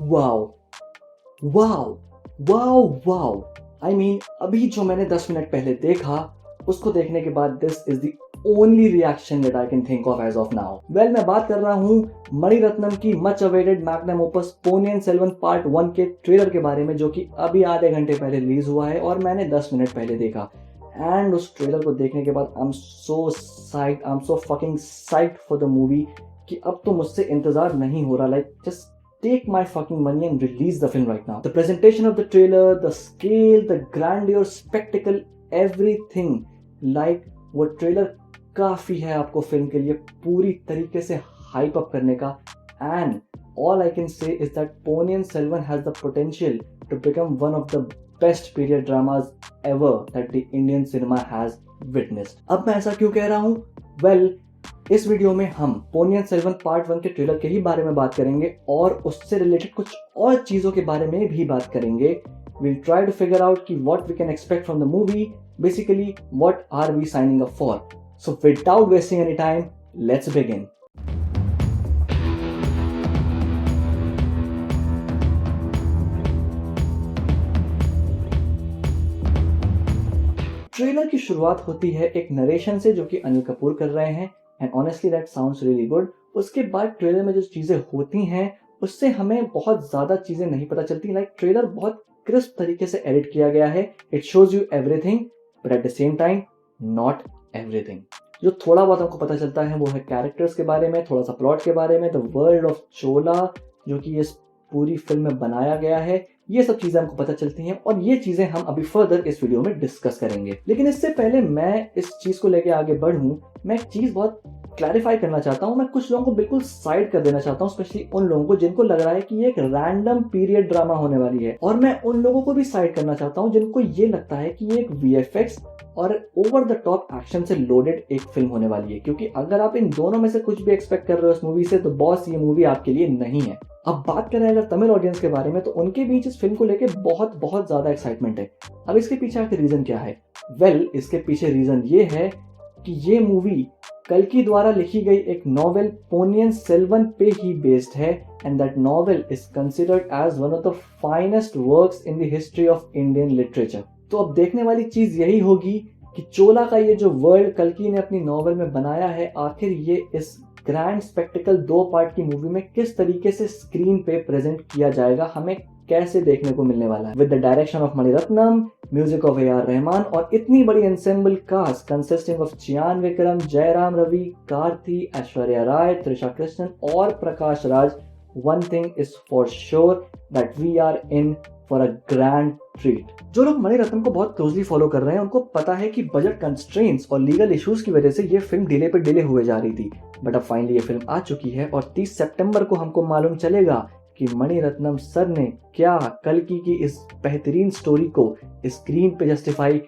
Wow wow wow wow. I mean अभी जो मैंने 10 मिनट पहले देखा उसको देखने के बाद this is the only reaction that I can think of as of now. Well, मैं बात कर रहा हूँ मणिरत्नम की much awaited magnum opus Ponniyin Selvan part 1 के ट्रेलर के बारे में, जो कि अभी आधे घंटे पहले रिलीज हुआ है और मैंने 10 मिनट पहले देखा। एंड उस ट्रेलर को देखने के बाद I am so psyched, I am so fucking psyched for the movie कि अब तो मुझसे इंतजार नहीं हो रहा। Like just take my fucking money and release the film right now. The presentation of the trailer, the scale, the grandeur, spectacle, everything. Like वो trailer काफी है आपको फिल्म के लिए पूरी तरीके से हाइप अप करने का। And all I can say is that Ponniyin Selvan has the potential to become one of the best period dramas ever that the Indian cinema has witnessed. अब मैं ऐसा क्यों कह रहा हूँ? Well, इस वीडियो में हम पोनियन सेल्वन पार्ट 1 के ट्रेलर के ही बारे में बात करेंगे और उससे रिलेटेड कुछ और चीजों के बारे में भी बात करेंगे। We'll try to figure out कि what we can expect from the movie, basically what are we signing up for. So without wasting any time, let's begin. Trailer की शुरुआत होती है एक नरेशन से जो कि अनिल कपूर कर रहे हैं। And honestly that sounds really good. उसके बाद ट्रेलर में जो चीजें होती हैं उससे हमें बहुत ज्यादा चीजें नहीं पता चलती। लाइक ट्रेलर बहुत क्रिस्प तरीके से एडिट किया गया है। It shows you everything but at the same time not everything. जो थोड़ा बहुत हमको पता चलता है वो है कैरेक्टर्स के बारे में, थोड़ा सा प्लॉट के बारे में, द वर्ल्ड ऑफ चोला जो कि इस पूरी फिल्म में बनाया गया है। ये सब चीजें हमको पता चलती हैं और ये चीजें हम अभी फर्दर इस वीडियो में डिस्कस करेंगे। लेकिन इससे पहले मैं इस चीज को लेके आगे बढ़ूं, मैं एक चीज बहुत क्लैरिफाई करना चाहता हूं। मैं कुछ लोगों को बिल्कुल साइड कर देना चाहता हूं, स्पेशली उन लोगों को जिनको लग रहा है कि ये एक रैंडम पीरियड ड्रामा होने वाली है। और मैं उन लोगों को भी साइड करना चाहता हूं जिनको ये लगता है कि ये एक वीएफएक्स और ओवर द टॉप एक्शन से लोडेड एक फिल्म होने वाली है। क्योंकि अगर आप इन दोनों में से कुछ भी एक्सपेक्ट कर रहे हो इस मूवी से, तो बॉस ये मूवी आपके लिए नहीं है। अब बात करें अगर तमिल ऑडियंस के बारे में, तो उनके बीच इस फिल्म को लेके बहुत बहुत ज्यादा एक्साइटमेंट है। अब इसके पीछे आखिर रीजन क्या है? वेल, इसके पीछे रीजन ये है कि ये मूवी कल्कि द्वारा लिखी गई एक नॉवेल पोनियन सेल्वन पे ही बेस्ड है। And that novel is considered as one of the finest works in the history of Indian literature. तो अब देखने वाली चीज यही होगी कि चोला का ये जो वर्ल्ड कल्कि ने अपनी नॉवेल में बनाया है, आखिर ये इस ग्रैंड स्पेक्टिकल 2 पार्ट की मूवी में किस तरीके से स्क्रीन पे प्रेजेंट किया जाएगा, हमें कैसे देखने को मिलने वाला है। With the direction of Mani Ratnam, music of A R Rahman और इतनी बड़ी ensemble cast consisting of Chiyaan Vikram, Jayaram Ravi, Karthi, Aishwarya Rai, Trisha Krishnan और Prakash Raj, one thing is for sure that we are in for a grand treat. जो लोग मणिरत्नम को बहुत क्लोजली फॉलो कर रहे हैं उनको पता है कि बजट कंस्ट्रेंट्स और लीगल इश्यूज की वजह से ये फिल्म डिले पे डिले हुए जा रही थी। बट अब फाइनली ये फिल्म आ चुकी है और 30 सितंबर को हमको मालूम चलेगा कि मणिरत्नम सर ने क्या कल्कि की इस बेहतरीन स्टोरी को स्क्रीन पे जस्टिफाई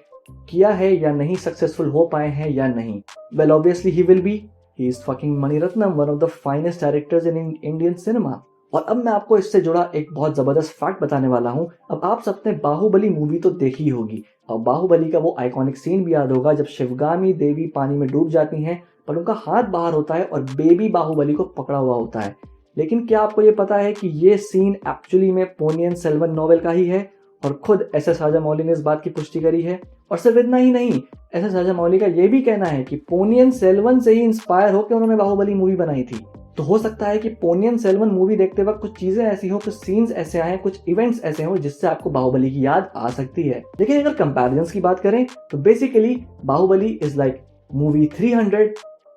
किया है या नहीं, सक्सेसफुल हो पाए हैं या नहीं। Well, obviously he will be. He is fucking Maniratnam, one of the finest directors in Indian cinema. और अब मैं आपको इससे जुड़ा एक बहुत जबरदस्त फैक्ट बताने वाला हूं। अब आप सबने बाहुबली मूवी तो देखी होगी और बाहुबली का वो आइकॉनिक सीन भी याद होगा जब शिवगामी देवी पानी में डूब जाती हैं पर उनका हाथ बाहर होता है और बेबी बाहुबली को पकड़ा हुआ होता है। लेकिन क्या आपको ये पता है कि ये सीन एक्चुअली में पोनियन सेल्वन नॉवेल का ही है? और खुद एस.एस. राजामौली ने इस बात की पुष्टि करी है। और सिर्फ इतना ही नहीं, एस.एस. राजामौली का ये भी कहना है कि पोनियन सेल्वन से ही इंस्पायर होकर उन्होंने बाहुबली मूवी बनाई थी। तो हो सकता है कि पोनियन सेल्वन मूवी देखते वक्त कुछ चीजें ऐसी हो, कुछ सीन्स ऐसे आए, कुछ इवेंट्स ऐसे हो जिससे आपको बाहुबली की याद आ सकती है। लेकिन अगर कंपैरिजंस की बात करें तो basically Baahubali is like movie 300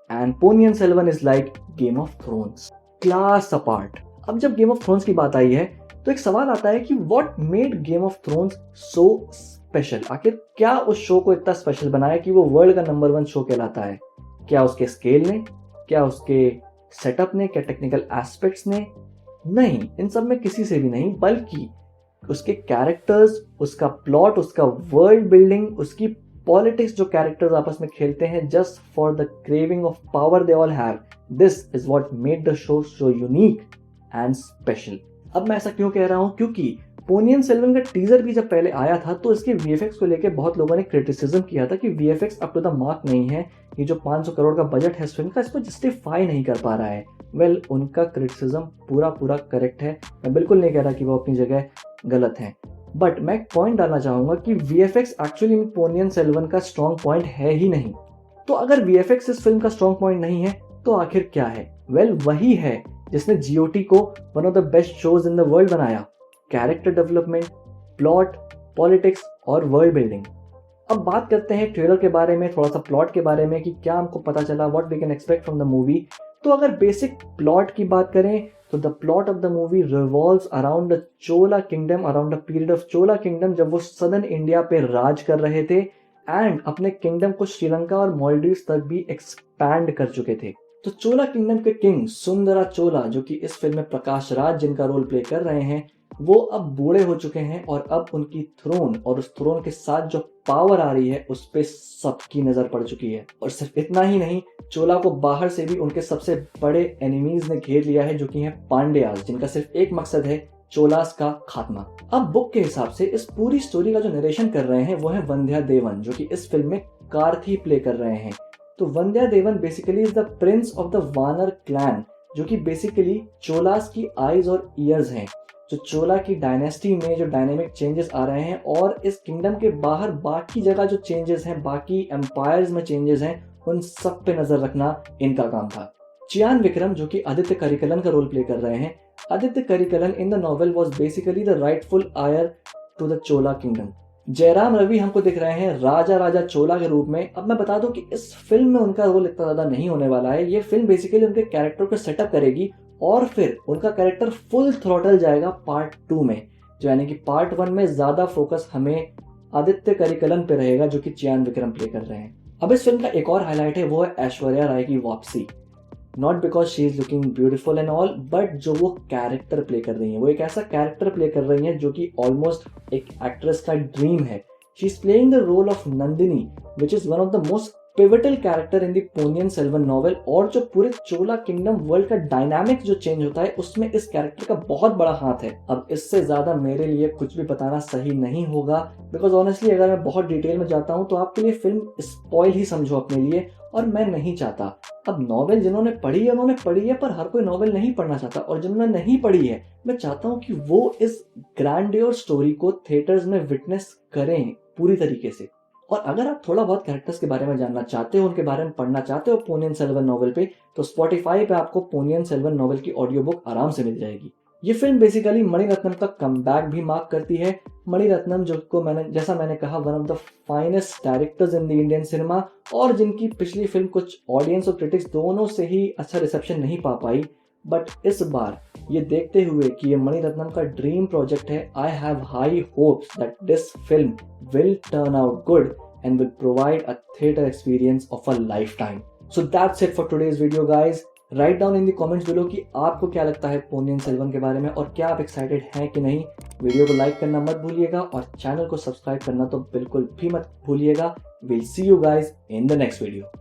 and Ponniyin Selvan is like game of thrones, class apart. अब जब गेम ऑफ थ्रोन्स की बात आई है तो एक सवाल आता है कि what made game of thrones so special? आखिर क्या उस शो को इतना स्पेशल बनाया कि वो वर्ल्ड का नंबर 1 शो कहलाता है? क्या उसके स्केल ने, क्या उसके सेटअप ने, क्या टेक्निकल एस्पेक्ट्स ने? नहीं, इन सब में किसी से भी नहीं, बल्कि उसके कैरेक्टर्स, उसका प्लॉट, उसका वर्ल्ड बिल्डिंग, उसकी पॉलिटिक्स जो कैरेक्टर्स आपस में खेलते हैं just for the craving of power they all have, this is what made the show so unique and special. अब मैं ऐसा क्यों कह रहा हूं? क्योंकि पोनियन सेल्वन का टीजर भी जब पहले आया था तो इसके वीएफएक्स को लेकर बहुत लोगों ने क्रिटिसिज्म किया था कि VFX up to the mark नहीं है, ये जो 500 करोड़ का बजट है इस फिल्म का इसको जस्टिफाई नहीं कर पा रहा है। वेल, उनका क्रिटिसिज्म पूरा करेक्ट है, मैं बिल्कुल नहीं कह रहा कि वो अपनी जगह गलत हैं, बट मैं एक पॉइंट डालना चाहूंगा कि वीएफएक्स एक्चुअली पोनियन सेल्वन का स्ट्रॉन्ग पॉइंट है ही नहीं। तो अगर वीएफएक्स इस फिल्म का स्ट्रॉन्ग पॉइंट नहीं है तो आखिर क्या है? वेल, वही है जिसने जीओटी को one of the best shows in the world बनाया। कैरेक्टर डेवलपमेंट, प्लॉट, पॉलिटिक्स और वर्ल्ड बिल्डिंग। अब बात करते हैं ट्रेलर के बारे में, थोड़ा सा प्लॉट के बारे में कि क्या हमको पता चला, what we can expect from the movie. तो अगर बेसिक प्लॉट की बात करें तो the plot of the movie revolves around the Chola kingdom, around the period of Chola kingdom, जब वो सदर्न इंडिया पे राज कर रहे थे एंड अपने किंगडम को श्रीलंका और मालदीव्स तक भी एक्सपैंड कर चुके थे। तो चोला किंगडम के किंग सुंदरा चोला, जो कि इस फिल्म में प्रकाश राज जिनका रोल प्ले कर रहे हैं, वो अब बूढ़े हो चुके हैं और अब उनकी थ्रोन और उस थ्रोन के साथ जो पावर आ रही है उस पे सबकी नजर पड़ चुकी है। और सिर्फ इतना ही नहीं, चोला को बाहर से भी उनके सबसे बड़े एनिमीज ने घेर लिया है, जो कि हैं पांड्यास, जिनका सिर्फ एक मकसद है, चोलास का खात्मा। अब बुक के हिसाब से इस पूरी स्टोरी का जो नरेशन कर रहे हैं वो है वंध्या देवन, जो कि इस फिल्म में कार्थी प्ले कर रहे हैं। तो Vandhiya Devan basically is the prince of the Vanara clan, जो कि बेसिकली चोलास की आईज और ईयर्स हैं। जो चोला की डायनेस्टी में जो डायनेमिक चेंजेस आ रहे हैं और इस किंगडम के बाहर बाकी जगह जो चेंजेस हैं, बाकी एम्पायर्स में चेंजेस हैं, उन सब पे नजर रखना इनका काम था। चियान विक्रम, जो कि आदित्य करिकलन का रोल प्ले कर रहे हैं, Aditya Karikalan in the novel was basically the rightful heir to the Chola kingdom. Jayaram Ravi हमको दिख रहे हैं राजा चोला के रूप में। अब मैं बता दूं कि इस फिल्म में उनका रोल इतना ज्यादा नहीं होने वाला है। ये फिल्म बेसिकली उनके कैरेक्टर को सेटअप करेगी और फिर उनका कैरेक्टर फुल थ्रॉटल जाएगा पार्ट 2 में, जो यानी कि पार्ट 1 में ज्यादा फोकस हमें आदित्य करिकलन पे रहेगा, जो कि चियान विक्रम प्ले कर रहे हैं। अब इस फिल्म का एक और हाईलाइट है, वो है ऐश्वर्या राय की वापसी। Not because she is looking beautiful and all, but जो वो कैरेक्टर प्ले कर रही है, वो एक ऐसा कैरेक्टर प्ले कर रही है जो कि ऑलमोस्ट एक एक्ट्रेस का ड्रीम है। She is playing the role of Nandini, which is one of the most pivotal character in the Ponniyin Selvan novel. और जो पूरे चोला किंगडम वर्ल्ड का डायनामिक जो चेंज होता है उसमें इस कैरेक्टर का बहुत बड़ा हाथ है। अब इससे ज्यादा मेरे लिए कुछ भी बताना सही नहीं होगा, बिकॉज ऑनेस्टली अगर मैं बहुत डिटेल में जाता हूँ तो आपके लिए फिल्म स्पॉइल ही समझो अपने लिए, और मैं नहीं चाहता। अब नॉवेल जिन्होंने पढ़ी है उन्होंने पढ़ी है, पर हर कोई नॉवेल नहीं पढ़ना चाहता, और जिन्होंने नहीं पढ़ी है मैं चाहता हूँ कि वो इस ग्रैंडियर स्टोरी को थिएटर्स में विटनेस करें पूरी तरीके से। और अगर आप थोड़ा बहुत कैरेक्टर्स के बारे में जानना चाहते हो, उनके बारे में पढ़ना चाहते हो पोनियन सेल्वन नॉवेल पे, तो स्पॉटिफाई पे आपको पोनियन सेल्वन नॉवेल की ऑडियो बुक आराम से मिल जाएगी। ये फिल्म बेसिकली मणिरत्नम का कमबैक भी मार्क करती है। मणिरत्नम, जो को मैंने कहा one of the finest directors in the Indian cinema, और जिनकी पिछली फिल्म कुछ ऑडियंस और क्रिटिक्स दोनों से ही अच्छा रिसेप्शन नहीं पा पाई, बट इस बार ये देखते हुए कि ये मणिरत्नम का ड्रीम प्रोजेक्ट है, I have high hopes that this film will turn out good and will provide a theater experience of a lifetime. So that's it for today's video, guys. Write down in the comments below कि आपको क्या लगता है पोनियन सेल्वन के बारे में, और क्या आप एक्साइटेड हैं कि नहीं। वीडियो को लाइक करना मत भूलिएगा और चैनल को सब्सक्राइब करना तो बिल्कुल भी मत भूलिएगा। We'll see you guys in the next video.